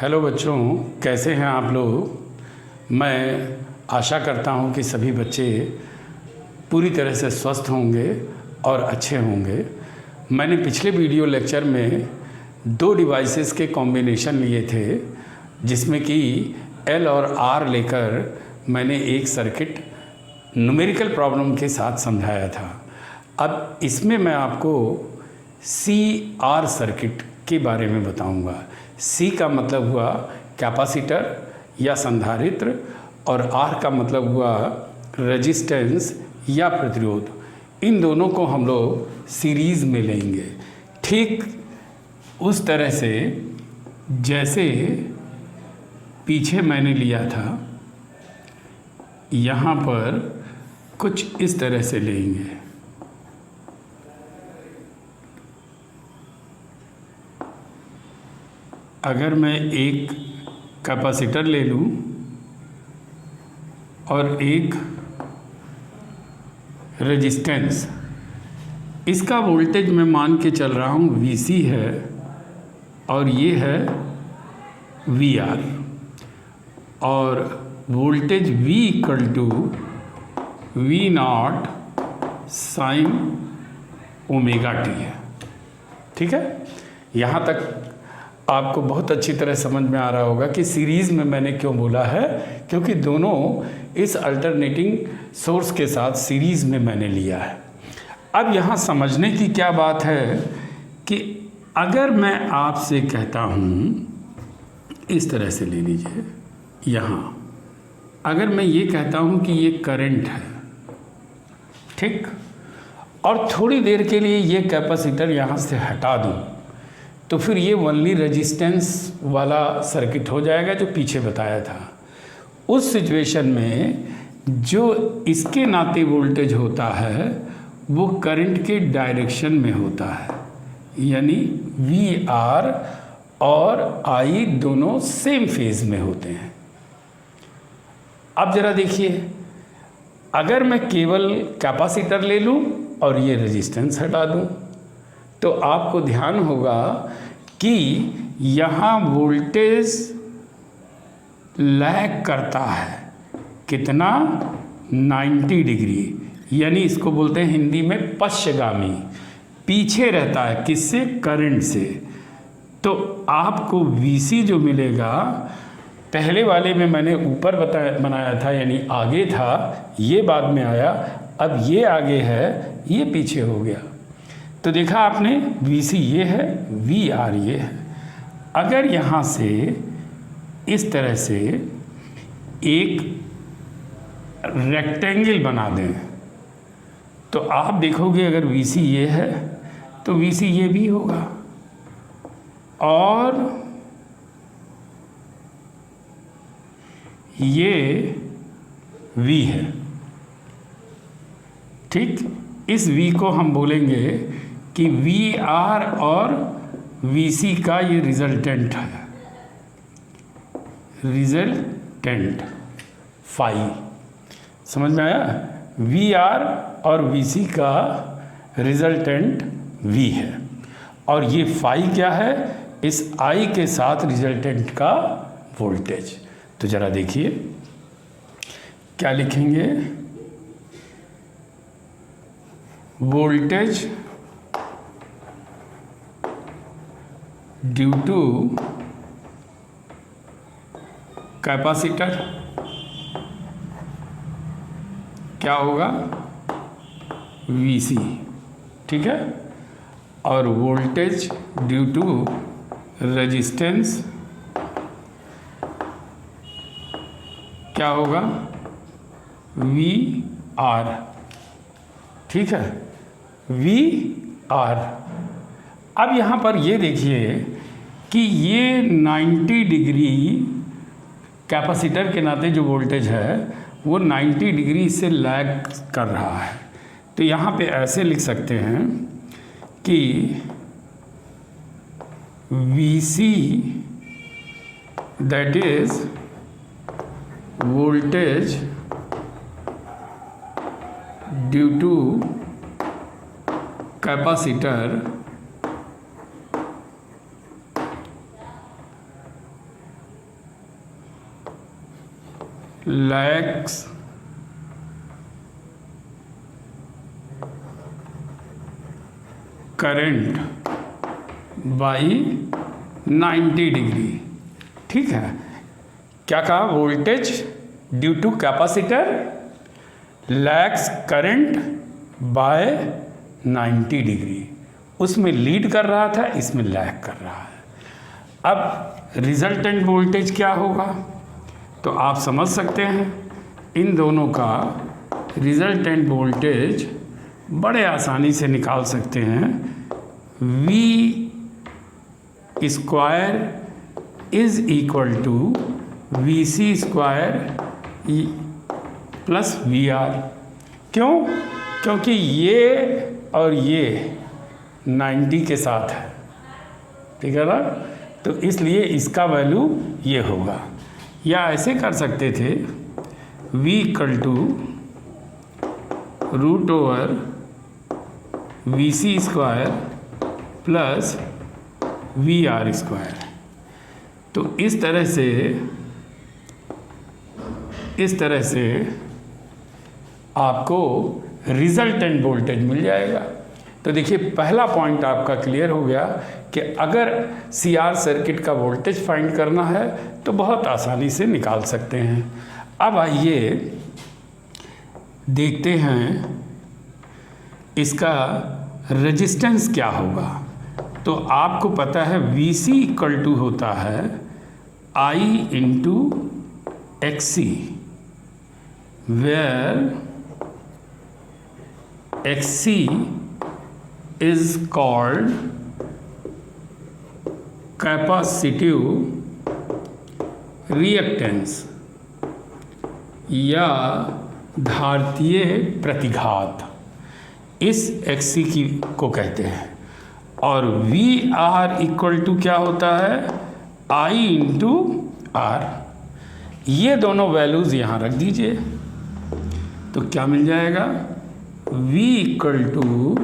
Hello बच्चों, कैसे हैं आप लोग। मैं आशा करता हूं कि सभी बच्चे पूरी तरह से स्वस्थ होंगे और अच्छे होंगे। मैंने पिछले वीडियो लेक्चर में 2 डिवाइसेस के कॉम्बिनेशन लिए थे, जिसमें कि एल और आर लेकर मैंने एक सर्किट न्यूमेरिकल प्रॉब्लम के साथ समझाया था। अब इसमें मैं आपको सी आर सर्किट के बारे में बताऊंगा। सी का मतलब हुआ कैपेसिटर या संधारित्र और आर का मतलब हुआ रेजिस्टेंस या प्रतिरोध। इन दोनों को हम लोग सीरीज़ में लेंगे, ठीक उस तरह से जैसे पीछे मैंने लिया था। यहाँ पर कुछ इस तरह से लेंगे। अगर मैं एक कैपेसिटर ले लूँ और एक रेजिस्टेंस, इसका वोल्टेज मैं मान के चल रहा हूँ VC है और ये है VR, और voltage V equal to V0 sine omega t है। ठीक है, यहाँ तक आपको बहुत अच्छी तरह समझ में आ रहा होगा कि सीरीज़ में मैंने क्यों बोला है, क्योंकि दोनों इस अल्टरनेटिंग सोर्स के साथ सीरीज़ में मैंने लिया है। अब यहाँ समझने की क्या बात है कि अगर मैं आपसे कहता हूँ, इस तरह से ले लीजिए, यहाँ अगर मैं ये कहता हूँ कि ये करंट है, ठीक, और थोड़ी देर के लिए ये कैपेसिटर यहाँ से हटा दूँ, तो फिर ये ओनली रेजिस्टेंस वाला सर्किट हो जाएगा जो पीछे बताया था। उस सिचुएशन में जो इसके नाते वोल्टेज होता है वो करंट के डायरेक्शन में होता है, यानी VR और I दोनों सेम फेज में होते हैं। अब ज़रा देखिए, अगर मैं केवल कैपेसिटर ले लूँ और ये रेजिस्टेंस हटा दूँ, तो आपको ध्यान होगा कि यहाँ वोल्टेज लैग करता है कितना, 90 डिग्री, यानी इसको बोलते हैं हिंदी में पश्चगामी, पीछे रहता है किससे, करंट से। तो आपको VC जो मिलेगा, पहले वाले में मैंने ऊपर बनाया था यानी आगे था, ये बाद में आया, अब ये आगे है, ये पीछे हो गया। तो देखा आपने, VC ये है, VR ये है। अगर यहाँ से इस तरह से एक रेक्टेंगल बना दें, तो आप देखोगे अगर VC ये है तो VC ये भी होगा, और ये V है। ठीक, इस V को हम बोलेंगे कि VR और VC का ये रिजल्टेंट है, रिजल्टेंट फाई। समझ में आया? VR और VC का रिजल्टेंट V है, और ये फाई क्या है, इस I के साथ रिजल्टेंट का वोल्टेज। तो ज़रा देखिए क्या लिखेंगे, वोल्टेज ड्यू टू कैपेसिटर क्या होगा, VC, ठीक है, और वोल्टेज ड्यू टू रेजिस्टेंस क्या होगा, VR, ठीक है, VR। अब यहाँ पर ये देखिए कि ये 90 डिग्री कैपेसिटर के नाते जो वोल्टेज है वो 90 डिग्री से लैग कर रहा है। तो यहाँ पे ऐसे लिख सकते हैं कि VC that is voltage due to capacitor lags current by 90 degree. ठीक है, क्या कहा? Voltage due to capacitor lags current by 90 degree. उसमें लीड कर रहा था, इसमें लैग कर रहा है। अब रिजल्टेंट वोल्टेज क्या होगा? तो आप समझ सकते हैं इन दोनों का रिजल्टेंट वोल्टेज बड़े आसानी से निकाल सकते हैं। V square is equal to VC square plus VR। क्यों? क्योंकि ये और ये 90 के साथ है, ठीक है ना? तो इसलिए इसका वैल्यू ये होगा। या ऐसे कर सकते थे V equal to root over VC square plus VR square. तो इस तरह से आपको रिजल्टेंट वोल्टेज मिल जाएगा। तो देखिए, पहला पॉइंट आपका क्लियर हो गया कि अगर CR सर्किट का वोल्टेज फाइंड करना है तो बहुत आसानी से निकाल सकते हैं। अब आइए देखते हैं इसका रेजिस्टेंस क्या होगा। तो आपको पता है VC इक्वल टू होता है I into XC, where XC is called capacitive reactance या धारितीय प्रतिघात, इस XC को कहते हैं। और VR इक्वल टू क्या होता है? I into R। ये दोनों वैल्यूज़ यहाँ रख दीजिए तो क्या मिल जाएगा? V equal to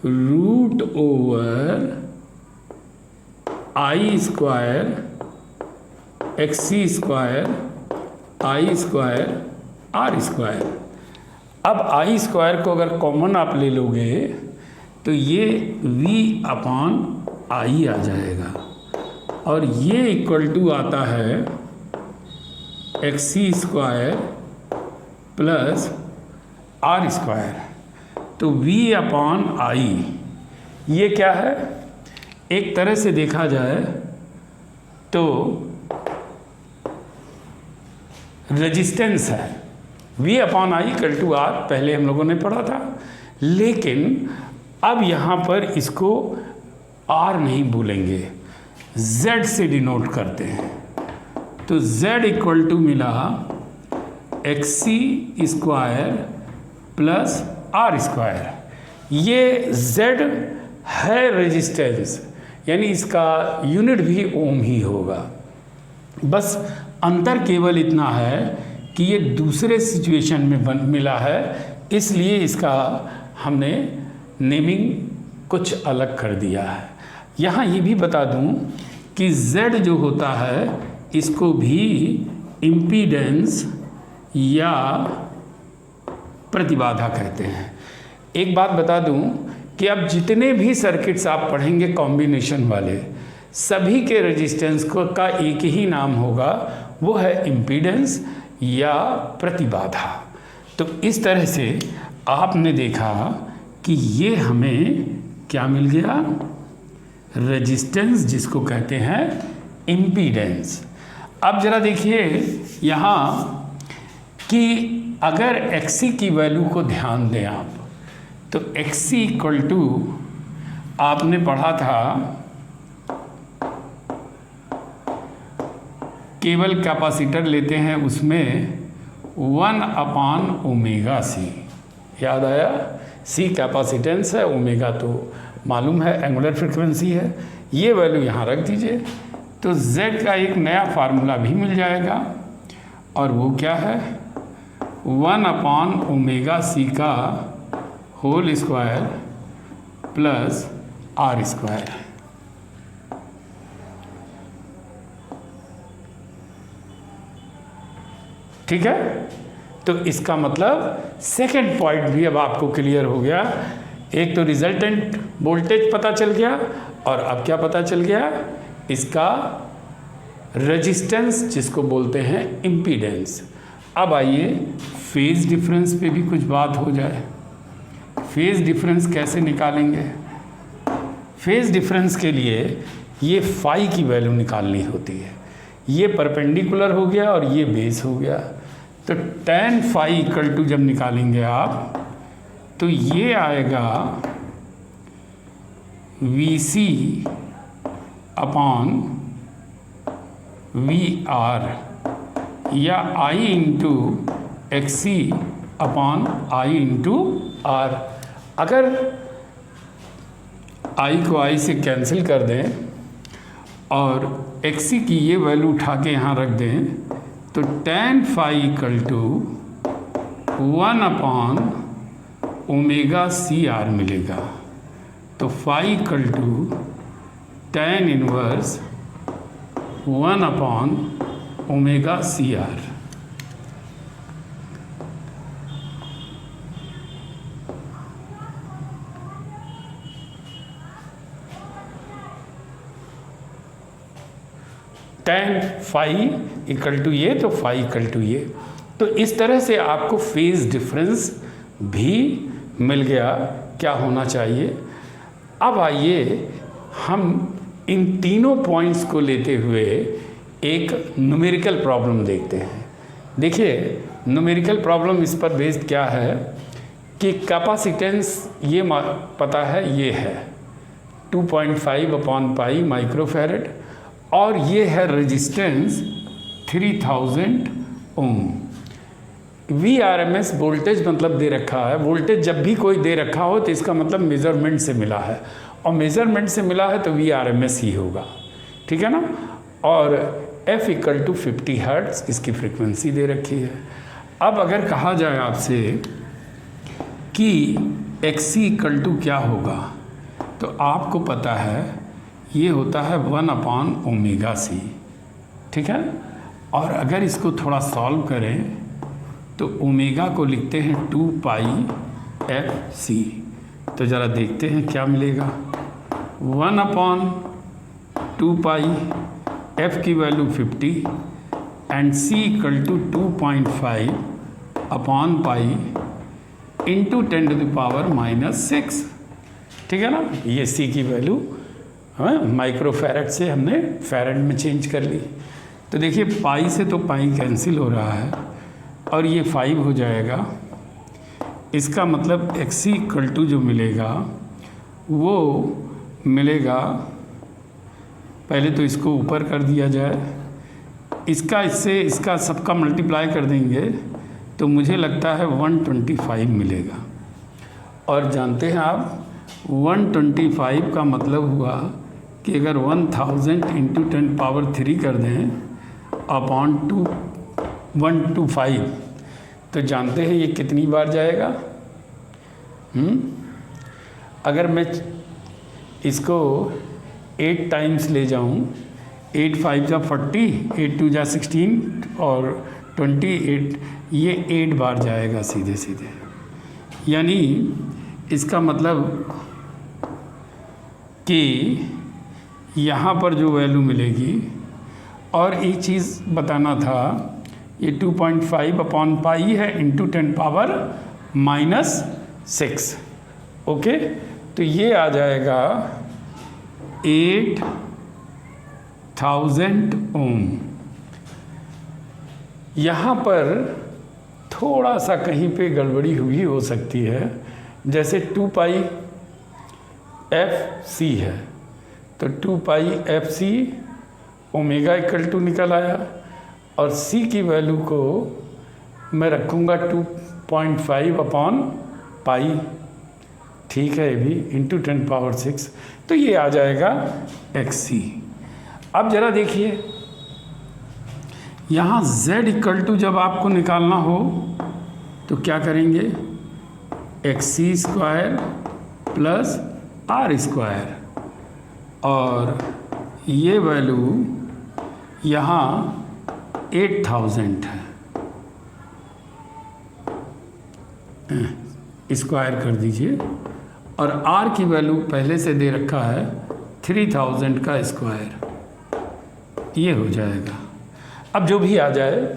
root over I square XC square I square R square. अब I स्क्वायर को अगर कॉमन आप ले लोगे तो ये V अपॉन I आ जाएगा, और ये इक्वल टू आता है XC square plus R square. तो V अपॉन I ये क्या है? एक तरह से देखा जाए तो रेजिस्टेंस है। V upon I equal to R पहले हम लोगों ने पढ़ा था, लेकिन अब यहाँ पर इसको R नहीं बोलेंगे, Z से डिनोट करते हैं। तो Z इक्वल टू मिला XC square plus R square. ये Z है रेजिस्टेंस, यानी इसका यूनिट भी ओम ही होगा। बस अंतर केवल इतना है कि ये दूसरे सिचुएशन में मिला है, इसलिए इसका हमने नेमिंग कुछ अलग कर दिया है। यहाँ ये भी बता दूँ कि Z जो होता है इसको भी इम्पीडेंस या प्रतिबाधा कहते हैं। एक बात बता दूं कि अब जितने भी सर्किट्स आप पढ़ेंगे कॉम्बिनेशन वाले, सभी के रेजिस्टेंस का एक ही नाम होगा, वो है इम्पीडेंस या प्रतिबाधा। तो इस तरह से आपने देखा कि ये हमें क्या मिल गया? रेजिस्टेंस, जिसको कहते हैं इम्पीडेंस। अब ज़रा देखिए यहाँ कि अगर XC की वैल्यू को ध्यान दें आप, तो XC इक्वल टू आपने पढ़ा था केवल कैपेसिटर लेते हैं उसमें 1 अपान ओमेगा C। याद आया? C कैपेसिटेंस है, ओमेगा तो मालूम है एंगुलर फ्रिक्वेंसी है। ये वैल्यू यहाँ रख दीजिए तो Z का एक नया फार्मूला भी मिल जाएगा, और वो क्या है? 1 अपान ओमेगा C का whole square plus R square. ठीक है, तो इसका मतलब सेकंड पॉइंट भी अब आपको क्लियर हो गया। एक तो रिजल्टेंट वोल्टेज पता चल गया और अब क्या पता चल गया, इसका रेजिस्टेंस जिसको बोलते हैं इम्पीडेंस। अब आइए फेज डिफरेंस पे भी कुछ बात हो जाए। फेज डिफरेंस कैसे निकालेंगे? फेज डिफरेंस के लिए ये फाई की वैल्यू निकालनी होती है। ये परपेंडिकुलर हो गया और ये बेस हो गया, तो tan फाई इक्वल टू जब निकालेंगे आप तो ये आएगा VC अपॉन VR या I into XC upon I into R। अगर I को I से कैंसिल कर दें और XC की ये वैल्यू उठा के यहाँ रख दें तो tan phi equal to 1 upon omega CR मिलेगा। तो phi equal to tan inverse 1 upon omega CR। tan phi equal to ये, तो फाई इक्वल टू ये। तो इस तरह से आपको फेज डिफरेंस भी मिल गया क्या होना चाहिए। अब आइए हम इन तीनों पॉइंट्स को लेते हुए एक न्यूमेरिकल प्रॉब्लम देखते हैं। देखिए न्यूमेरिकल प्रॉब्लम इस पर बेस्ड क्या है कि कैपेसिटेंस ये पता है, ये है 2.5 अपॉन पाई माइक्रोफैरड और ये है रेजिस्टेंस 3000 ओम। VRMS वोल्टेज मतलब दे रखा है। वोल्टेज जब भी कोई दे रखा हो तो इसका मतलब मेज़रमेंट से मिला है, और मेज़रमेंट से मिला है तो VRMS ही होगा, ठीक है ना। और F इक्वल टू 50 हर्ट्ज़ इसकी फ्रीक्वेंसी दे रखी है। अब अगर कहा जाए आपसे कि XC इक्वल टू क्या होगा, तो आपको पता है ये होता है 1 अपॉन ओमेगा C, ठीक है। और अगर इसको थोड़ा सॉल्व करें तो ओमेगा को लिखते हैं 2 पाई FC। तो ज़रा देखते हैं क्या मिलेगा। 1 अपॉन 2 पाई, F की value 50 and C equal to 2.5 upon pi into 10 to the power -6, ठीक है ना। ये C की वैल्यू माइक्रोफैरड से हमने फैरड में चेंज कर ली। तो देखिए पाई से तो पाई कैंसिल हो रहा है और ये 5 हो जाएगा। इसका मतलब XC इक्वल टू जो मिलेगा वो मिलेगा, पहले तो इसको ऊपर कर दिया जाए, इसका इससे इसका सबका मल्टीप्लाई कर देंगे तो मुझे लगता है 125 मिलेगा। और जानते हैं आप 125 का मतलब हुआ कि अगर 1000 इंटू 10 पावर 3 कर दें अपॉन 125 तो जानते हैं ये कितनी बार जाएगा। अगर मैं इसको 8 टाइम्स ले जाऊं, 8 5 जा 40, 8 2 जा 16 और 28, ये 8 बार जाएगा सीधे सीधे। यानी इसका मतलब कि यहाँ पर जो वैल्यू मिलेगी, और एक चीज़ बताना था, ये 2.5 अपॉन पाई है इंटू 10 पावर -6, ओके। तो ये आ जाएगा 8000 ओम। यहाँ पर थोड़ा सा कहीं पे गड़बड़ी हुई हो सकती है, जैसे 2 पाई FC है तो 2 पाई FC ओमेगा इक्वल टू निकल आया, और C की वैल्यू को मैं रखूँगा 2.5 अपॉन पाई, ठीक है, ये भी इंटू 10 पावर 6, तो ये आ जाएगा XC। अब ज़रा देखिए यहाँ Z इक्वल टू जब आपको निकालना हो तो क्या करेंगे, XC square plus R square, और ये वैल्यू यहाँ 8000 है, स्क्वायर कर दीजिए और r की वैल्यू पहले से दे रखा है 3000 का स्क्वायर, ये हो जाएगा। अब जो भी आ जाए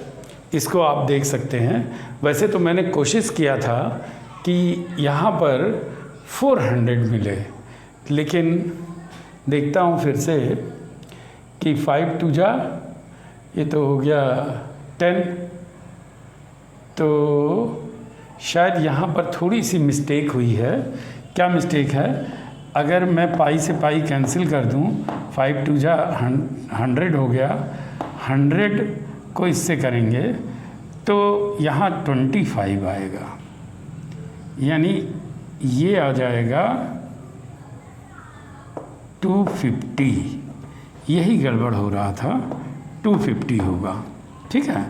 इसको आप देख सकते हैं। वैसे तो मैंने कोशिश किया था कि यहाँ पर 400 मिले, लेकिन देखता हूँ फिर से कि 5 2 जा, ये तो हो गया 10, तो शायद यहाँ पर थोड़ी सी मिस्टेक हुई है। क्या मिस्टेक है? अगर मैं पाई से पाई कैंसिल कर दूँ, 5 2 जा 100 हो गया, 100 को इससे करेंगे तो यहाँ 25 आएगा, यानी ये आ जाएगा 250। यही गड़बड़ हो रहा था, 250 होगा, ठीक है।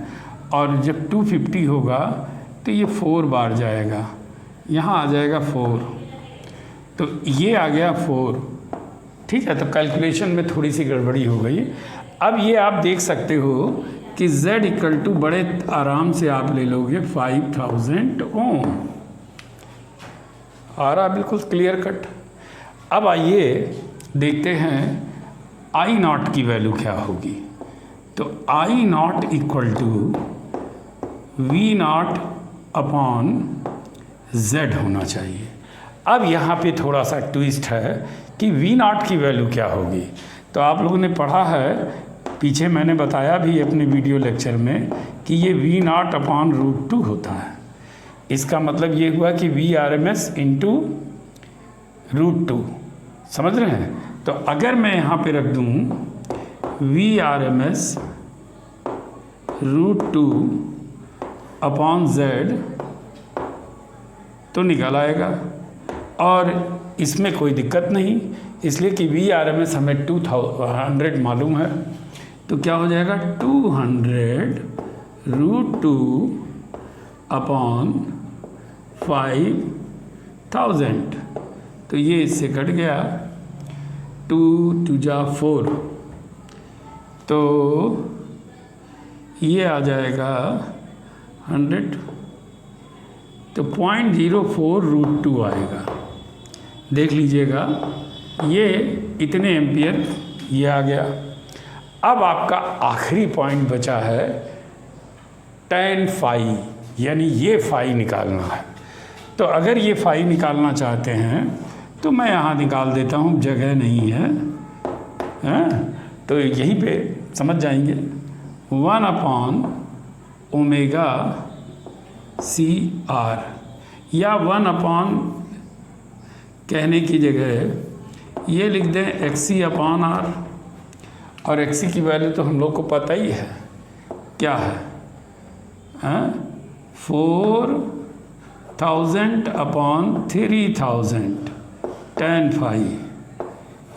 और जब 250 होगा तो ये 4 बार जाएगा, यहाँ आ जाएगा 4, तो ये आ गया 4, ठीक है। तो कैलकुलेशन में थोड़ी सी गड़बड़ी हो गई। अब ये आप देख सकते हो कि Z इक्वल टू बड़े आराम से आप ले लोगे 5000 ओम, आ रहा बिल्कुल क्लियर कट। अब आइए देखते हैं आई नॉट की वैल्यू क्या होगी। तो I naught equal to V naught upon Z होना चाहिए। अब यहाँ पे थोड़ा सा ट्विस्ट है कि वी नॉट की वैल्यू क्या होगी। तो आप लोगों ने पढ़ा है, पीछे मैंने बताया भी अपने वीडियो लेक्चर में कि ये वी नॉट अपॉन √2 होता है। इसका मतलब ये हुआ कि V R M S into √2, समझ रहे हैं। तो अगर मैं यहाँ पे रख दूँ V R M S √2 upon Z, तो निकल आएगा। और इसमें कोई दिक्कत नहीं, इसलिए कि वी आर एम एस हमें 200 मालूम है। तो क्या हो जाएगा 200 √2 अपॉन 5000, तो ये इससे कट गया, 2 2 जा 4, तो ये आ जाएगा 100, तो 0.04 √2 आएगा। देख लीजिएगा, ये इतने एम्पियर ये आ गया। अब आपका आखिरी पॉइंट बचा है tan phi, यानी ये फाई निकालना है। तो अगर ये फाई निकालना चाहते हैं तो मैं यहाँ निकाल देता हूँ, जगह नहीं है, तो यहीं पे समझ जाएंगे। 1/ω CR, या 1 कहने की जगह ये लिख दें XC/R, और XC की वैल्यू तो हम लोग को पता ही है क्या है, 4000/3000 tan phi,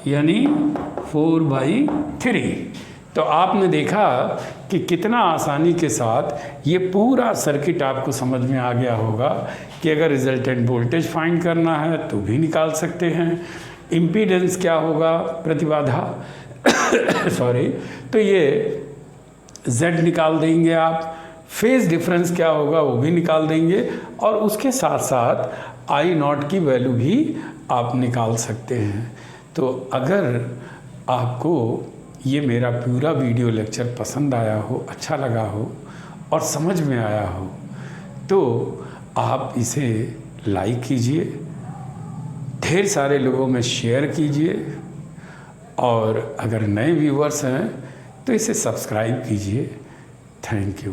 यानी 4/3। तो आपने देखा कि कितना आसानी के साथ ये पूरा सर्किट आपको समझ में आ गया होगा कि अगर रिजल्टेंट वोल्टेज फाइंड करना है तो भी निकाल सकते हैं, इम्पीडेंस क्या होगा, प्रतिबाधा सॉरी, तो ये Z निकाल देंगे आप, फेज डिफरेंस क्या होगा वो भी निकाल देंगे, और उसके साथ साथ आई नॉट की वैल्यू भी आप निकाल सकते हैं। तो अगर आपको ये मेरा पूरा वीडियो लेक्चर पसंद आया हो, अच्छा लगा हो और समझ में आया हो, तो आप इसे लाइक कीजिए, ढेर सारे लोगों में शेयर कीजिए, और अगर नए व्यूवर्स हैं तो इसे सब्सक्राइब कीजिए। Thank you.